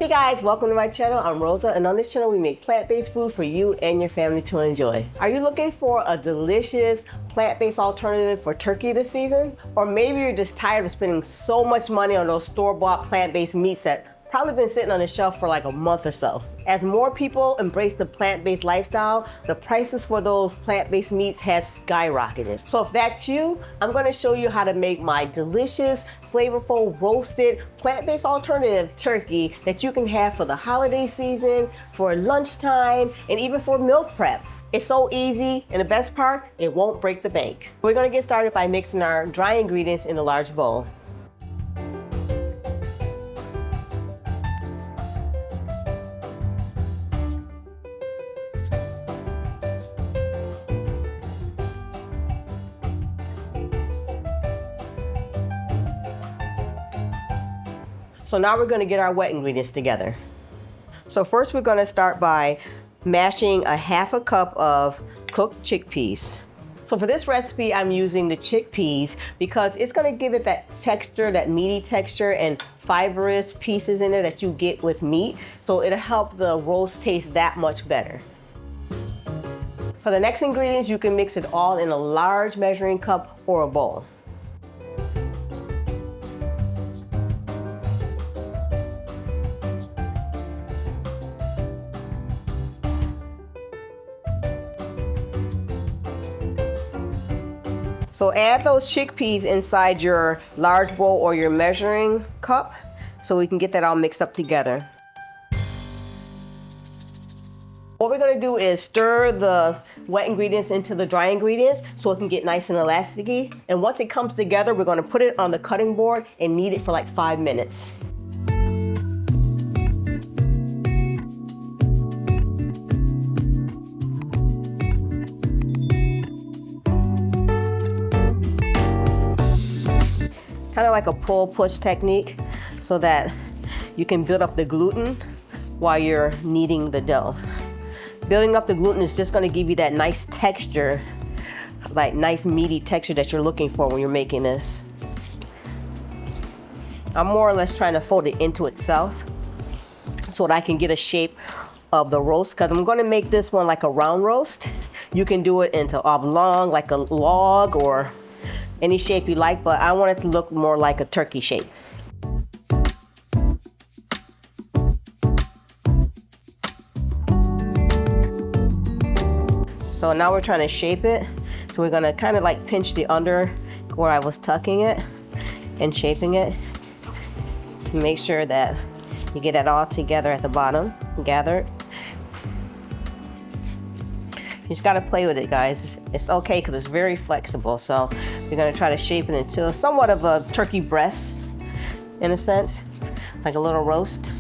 Hey guys, welcome to my channel. I'm Rosa, and on this channel we make plant-based food for you and your family to enjoy. Are you looking for a delicious plant-based alternative for turkey this season? Or maybe you're just tired of spending so much money on those store-bought plant-based meats that probably been sitting on the shelf for like a month or so. As more people embrace the plant-based lifestyle, the prices for those plant-based meats has skyrocketed. So if that's you, I'm gonna show you how to make my delicious, flavorful, roasted, plant-based alternative turkey that you can have for the holiday season, for lunchtime, and even for meal prep. It's so easy, and the best part, it won't break the bank. We're gonna get started by mixing our dry ingredients in a large bowl. So now we're gonna get our wet ingredients together. So first we're gonna start by mashing a half a cup of cooked chickpeas. So for this recipe, I'm using the chickpeas because it's gonna give it that texture, that meaty texture and fibrous pieces in there that you get with meat. So it'll help the roast taste that much better. For the next ingredients, you can mix it all in a large measuring cup or a bowl. So add those chickpeas inside your large bowl or your measuring cup so we can get that all mixed up together. What we're gonna do is stir the wet ingredients into the dry ingredients so it can get nice and elasticy. And once it comes together, we're gonna put it on the cutting board and knead it for like 5 minutes. Kind of like a pull-push technique so that you can build up the gluten while you're kneading the dough. Building up the gluten is just going to give you that nice texture, like nice meaty texture that you're looking for when you're making this. I'm more or less trying to fold it into itself so that I can get a shape of the roast, because I'm going to make this one like a round roast. You can do it into oblong, like a log, or any shape you like, but I want it to look more like a turkey shape. So now we're trying to shape it. So we're gonna kind of like pinch the under where I was tucking it and shaping it to make sure that you get it all together at the bottom, gathered. You just gotta play with it, guys. It's okay because it's very flexible. So we're gonna try to shape it into somewhat of a turkey breast, in a sense, like a little roast.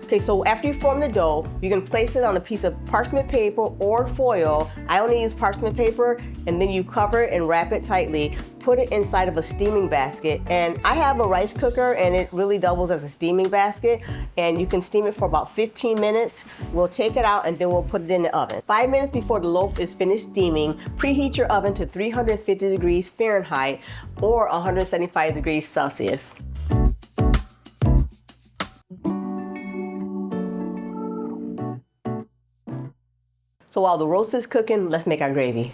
Okay, so after you form the dough, you can place it on a piece of parchment paper or foil. I only use parchment paper, and then you cover it and wrap it tightly. Put it inside of a steaming basket, and I have a rice cooker and it really doubles as a steaming basket, and you can steam it for about 15 minutes. We'll take it out and then we'll put it in the oven. 5 minutes before the loaf is finished steaming, preheat your oven to 350 degrees Fahrenheit or 175 degrees Celsius. So while the roast is cooking, let's make our gravy.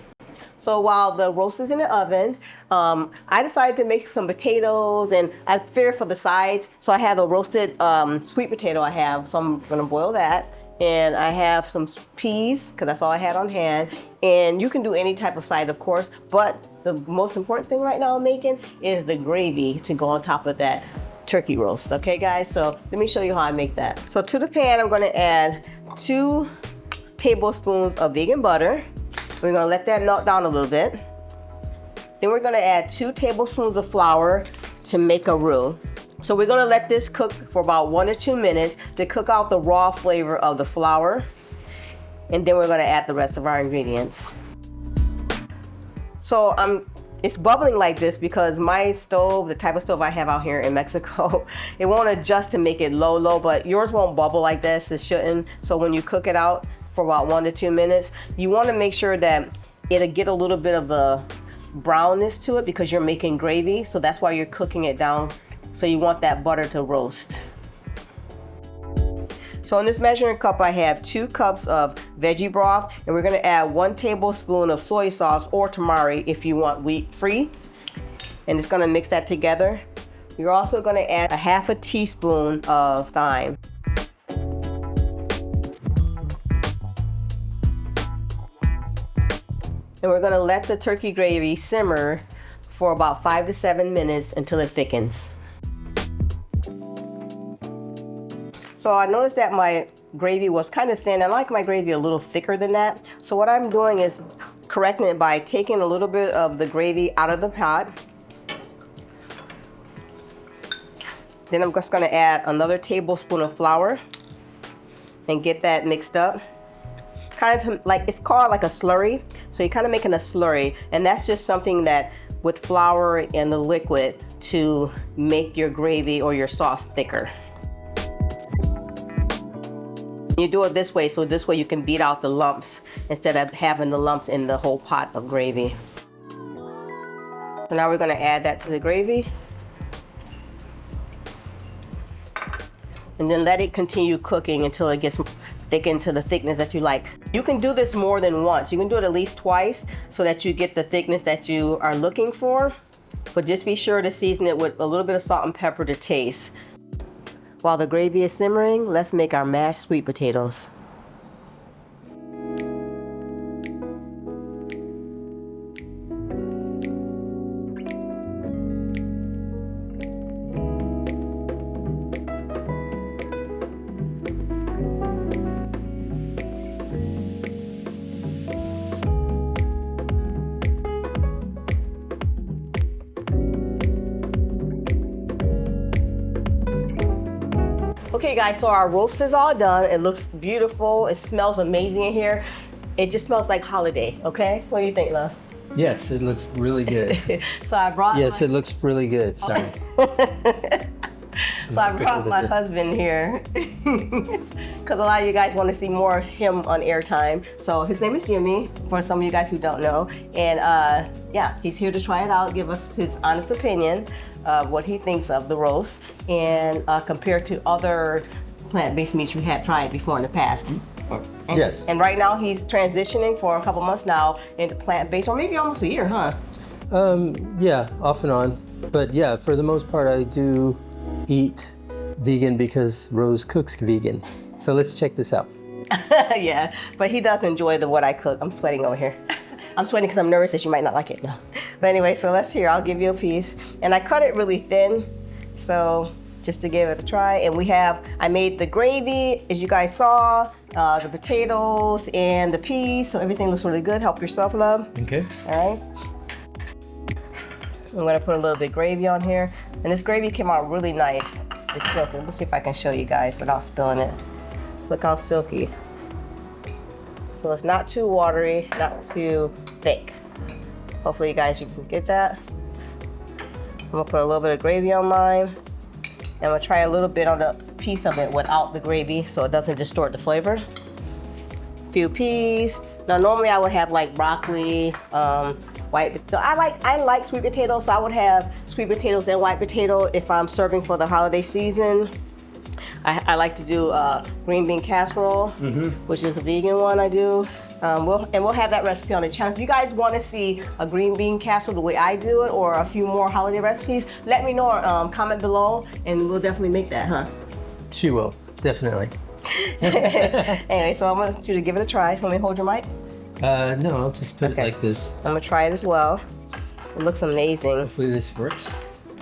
So while the roast is in the oven, I decided to make some potatoes, and I figured for the sides. So I have a roasted sweet potato I have, so I'm gonna boil that. And I have some peas, because that's all I had on hand. And you can do any type of side, of course, but the most important thing right now I'm making is the gravy to go on top of that turkey roast. Okay, guys, so let me show you how I make that. So to the pan, I'm gonna add 2 tablespoons of vegan butter. We're gonna let that melt down a little bit. Then we're gonna add 2 tablespoons of flour to make a roux. So we're gonna let this cook for about 1 to 2 minutes to cook out the raw flavor of the flour. And then we're gonna add the rest of our ingredients. So it's bubbling like this because my stove, the type of stove I have out here in Mexico, it won't adjust to make it low, but yours won't bubble like this, it shouldn't. So when you cook it out for about 1 to 2 minutes, you wanna make sure that it'll get a little bit of the brownness to it because you're making gravy. So that's why you're cooking it down So you want that butter to roast. So in this measuring cup, I have 2 cups of veggie broth, and we're gonna add 1 tablespoon of soy sauce or tamari if you want wheat-free. And it's gonna mix that together. You're also gonna add a 1/2 teaspoon of thyme. And we're gonna let the turkey gravy simmer for about 5 to 7 minutes until it thickens. So I noticed that my gravy was kind of thin. I like my gravy a little thicker than that. So what I'm doing is correcting it by taking a little bit of the gravy out of the pot. Then I'm just gonna add another tablespoon of flour and get that mixed up. Kind of like, it's called like a slurry. So you're kind of making a slurry, and that's just something that with flour and the liquid to make your gravy or your sauce thicker. You do it this way, so this way you can beat out the lumps instead of having the lumps in the whole pot of gravy. So now we're gonna add that to the gravy. And then let it continue cooking until it gets thickened to the thickness that you like. You can do this more than once. You can do it at least twice so that you get the thickness that you are looking for. But just be sure to season it with a little bit of salt and pepper to taste. While the gravy is simmering, let's make our mashed sweet potatoes. Okay guys, so our roast is all done. It looks beautiful. It smells amazing in here. It just smells like holiday, okay? What do you think, love? Yes, it looks really good. So I brought it looks really good. Sorry. So I brought my husband here because a lot of you guys want to see more of him on airtime. So his name is Jimmy, for some of you guys who don't know. And yeah, he's here to try it out, give us his honest opinion of what he thinks of the roast and compared to other plant-based meats we had tried before in the past. And, yes. And right now he's transitioning for a couple months now into plant-based, or maybe almost a year, huh? Yeah, off and on. But yeah, for the most part, I do eat vegan because Rose cooks vegan. So let's check this out. Yeah, but he does enjoy what I cook. I'm sweating over here. I'm sweating because I'm nervous that you might not like it. No. But anyway, so let's hear. I'll give you a piece. And I cut it really thin, so just to give it a try. And I made the gravy, as you guys saw, the potatoes and the peas, so everything looks really good. Help yourself, love. Okay. All right. I'm gonna put a little bit of gravy on here. And this gravy came out really nice. It's silky. Let's see if I can show you guys without spilling it. Look how silky. So it's not too watery, not too thick. Hopefully you guys, you can get that. I'm gonna put a little bit of gravy on mine. And I'm gonna try a little bit on a piece of it without the gravy so it doesn't distort the flavor. A few peas. Now normally I would have like broccoli, white. So I like sweet potatoes, so I would have sweet potatoes and white potato if I'm serving for the holiday season. I like to do green bean casserole, which is a vegan one I do. We'll have that recipe on the channel. If you guys want to see a green bean casserole the way I do it, or a few more holiday recipes, let me know or comment below, and we'll definitely make that, huh? She will, definitely. Anyway, so I want you to give it a try. Want me to hold your mic? No, I'll just put it like this. I'm gonna try it as well. It looks amazing. Hopefully this works.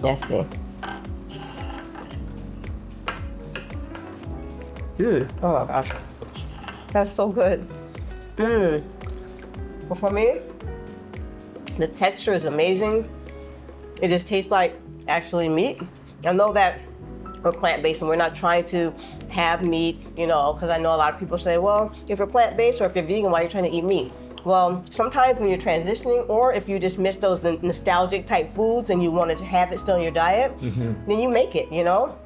Let's see. Oh my gosh, that's so good. But for me, the texture is amazing. It just tastes like actually meat. I know that we're plant-based and we're not trying to have meat, you know, because I know a lot of people say, well, if you're plant-based or if you're vegan, why are you trying to eat meat? Well, sometimes when you're transitioning, or if you just miss those nostalgic type foods and you wanted to have it still in your diet, then you make it, you know,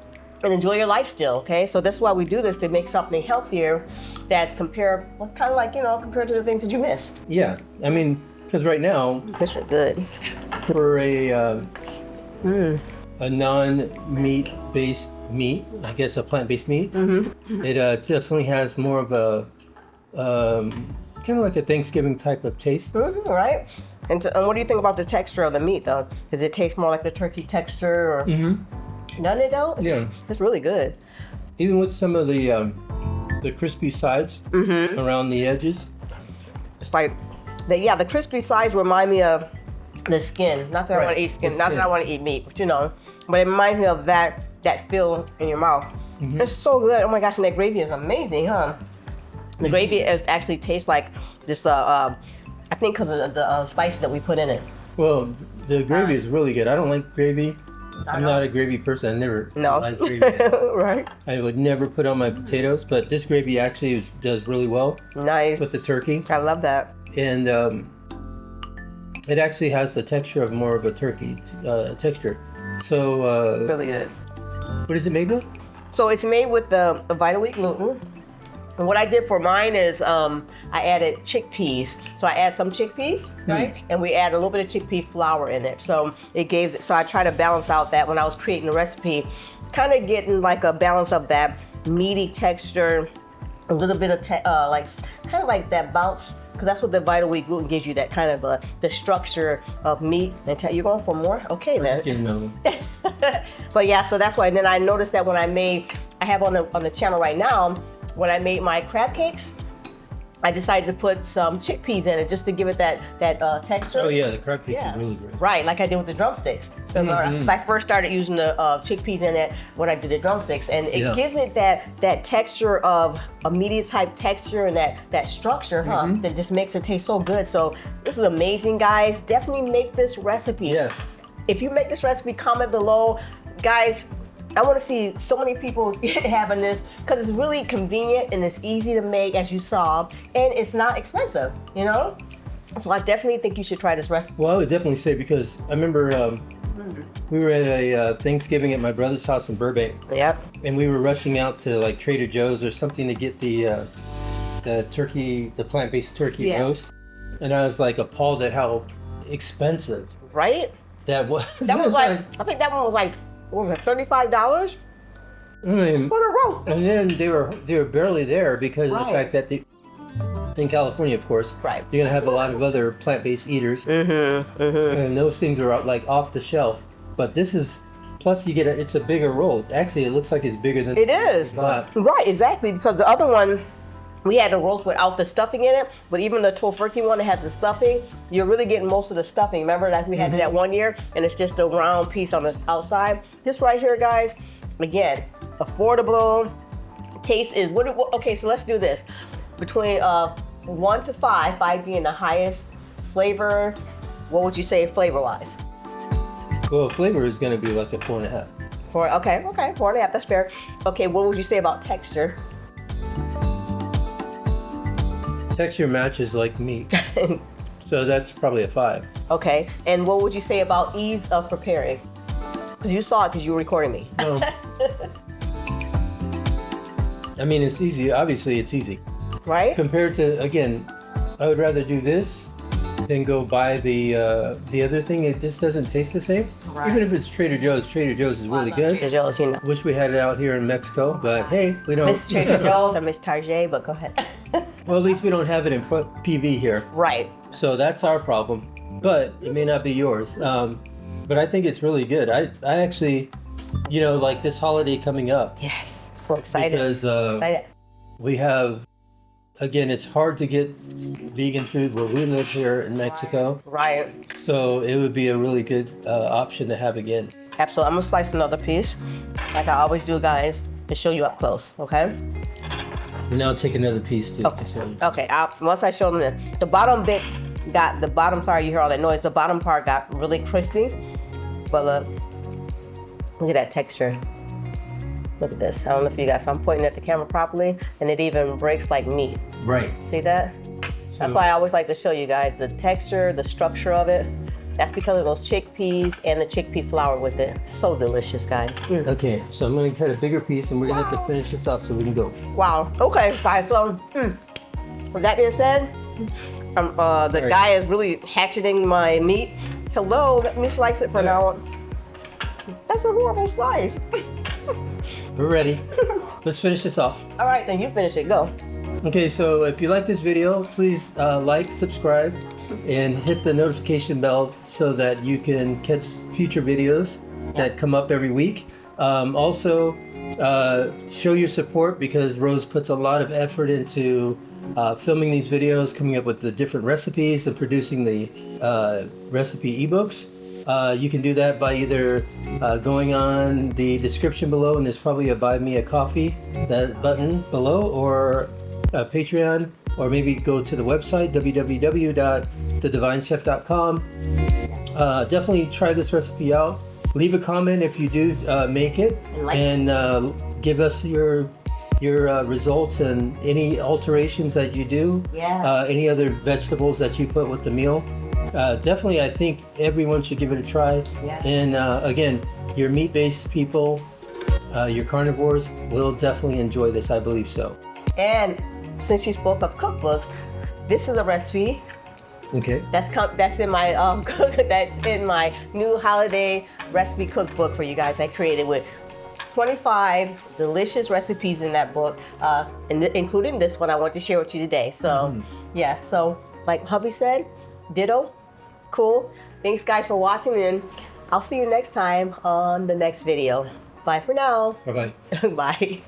and enjoy your life still, okay? So that's why we do this, to make something healthier that's kind of like, you know, compared to the things that you missed. Yeah, I mean, because right now, This is good. for a a non-meat based meat, I guess a plant-based meat. It definitely has more of a kind of like a Thanksgiving type of taste. Right? And what do you think about the texture of the meat, though? Does it taste more like the turkey texture? Or... Doesn't it, though? Yeah. It's really good. Even with some of the crispy sides around the edges. It's like, the crispy sides remind me of the skin. Not that I want to eat skin. Not that I want to eat meat, but But it reminds me of that feel in your mouth. It's so good. Oh my gosh, and that gravy is amazing, huh? The gravy actually tastes like just I think because of the spices that we put in it. Well, the gravy is really good. I don't like gravy. I'm not a gravy person. I never liked gravy. Right. I would never put on my potatoes, but this gravy actually does really well. Nice. With the turkey. I love that. And it actually has the texture of more of a turkey texture. So really good. What is it made with? So it's made with the Vital Wheat gluten. And what I did for mine is I added chickpeas. So I add some chickpeas, right? And we add a little bit of chickpea flour in it. So so I try to balance out that when I was creating the recipe, kind of getting like a balance of that meaty texture, a little bit of kind of like that bounce, because that's what the Vital Wheat gluten gives you, that kind of the structure of meat. And you're going for more? Okay then. But yeah, so that's why. And then I noticed that when I have on the channel right now, when I made my crab cakes, I decided to put some chickpeas in it just to give it that texture. Oh yeah, the crab cakes are really great. Right, like I did with the drumsticks. So I first started using the chickpeas in it when I did the drumsticks, and it gives it that texture of a meaty type texture and that structure, that just makes it taste so good. So this is amazing, guys. Definitely make this recipe. Yes. If you make this recipe, comment below, guys. I want to see so many people having this because it's really convenient and it's easy to make, as you saw, and it's not expensive, So I definitely think you should try this recipe. Well, I would definitely say, because I remember we were at a Thanksgiving at my brother's house in Burbank. Yep. And we were rushing out to like Trader Joe's or something to get the turkey, the plant-based turkey roast. And I was like appalled at how expensive. Right? That was. That was like, I think that one was like, what was it, $35? I mean, for the roast. And then they were barely there because of the fact that in California, of course, you're gonna have a lot of other plant-based eaters, and those things are like off the shelf. But this is, plus you get it's a bigger roll. Actually, it looks like it's bigger than it is. Right, exactly, because the other one, we had the roast without the stuffing in it, but even the tofurkey one that has the stuffing, you're really getting most of the stuffing. Remember that we had that one year, and it's just a round piece on the outside. This right here, guys, again, affordable. Taste is okay. So let's do this. Between 1 to 5, 5 being the highest flavor. What would you say flavor-wise? Well, flavor is going to be like a 4.5. Okay, 4.5. That's fair. Okay, what would you say about texture? Texture matches like meat, so that's probably a 5. Okay, and what would you say about ease of preparing? Because you saw it because you were recording me. No. I mean, it's easy. Obviously, it's easy. Right? Compared to, again, I would rather do this than go buy the other thing. It just doesn't taste the same. Right. Even if it's Trader Joe's. Trader Joe's is really good. Trader Joe's, Wish we had it out here in Mexico, but hey, we don't. Miss Trader Joe's or Miss Target, but go ahead. Well, at least we don't have it in PV here. Right. So that's our problem, but it may not be yours. But I think it's really good. I actually, like this holiday coming up. Yes, so excited. Because we have, again, it's hard to get vegan food where we live here in Mexico. Right. So it would be a really good option to have again. Absolutely. I'm gonna slice another piece, like I always do, guys, to show you up close. Okay. And now take another piece too. Okay. Once I show them the bottom bit got the bottom. Sorry, you hear all that noise. The bottom part got really crispy, but look at that texture. Look at this. I don't know if you guys. So I'm pointing at the camera properly, and it even breaks like meat. Right. See that? That's why I always like to show you guys the texture, the structure of it. That's because of those chickpeas and the chickpea flour with it. So delicious, guys. Okay, so I'm gonna cut a bigger piece and we're gonna have to finish this off so we can go. Wow, okay, guys, so with that being said, the guy is really hatcheting my meat. Hello, let me slice it for now. That's a horrible slice. We're ready. Let's finish this off. All right, then you finish it. Go. Okay, so if you like this video, please like, subscribe, and hit the notification bell so that you can catch future videos that come up every week. Also, show your support because Rose puts a lot of effort into filming these videos, coming up with the different recipes, and producing the recipe ebooks. You can do that by either going on the description below, and there's probably a Buy Me a Coffee that button below, or Patreon, or maybe go to the website www.thedivinechef.com. Definitely try this recipe out. Leave a comment if you do make it, and give us your results and any alterations that you do. Any other vegetables that you put with the meal. Definitely, I think everyone should give it a try. And again, your meat-based people, your carnivores will definitely enjoy this. I believe so. And since you spoke of cookbooks, this is a recipe. Okay. That's in my that's in my new holiday recipe cookbook for you guys. I created with 25 delicious recipes in that book, including this one I want to share with you today. So yeah, so like hubby said, ditto. Cool. Thanks guys for watching, and I'll see you next time on the next video. Bye for now. Bye-bye. Bye.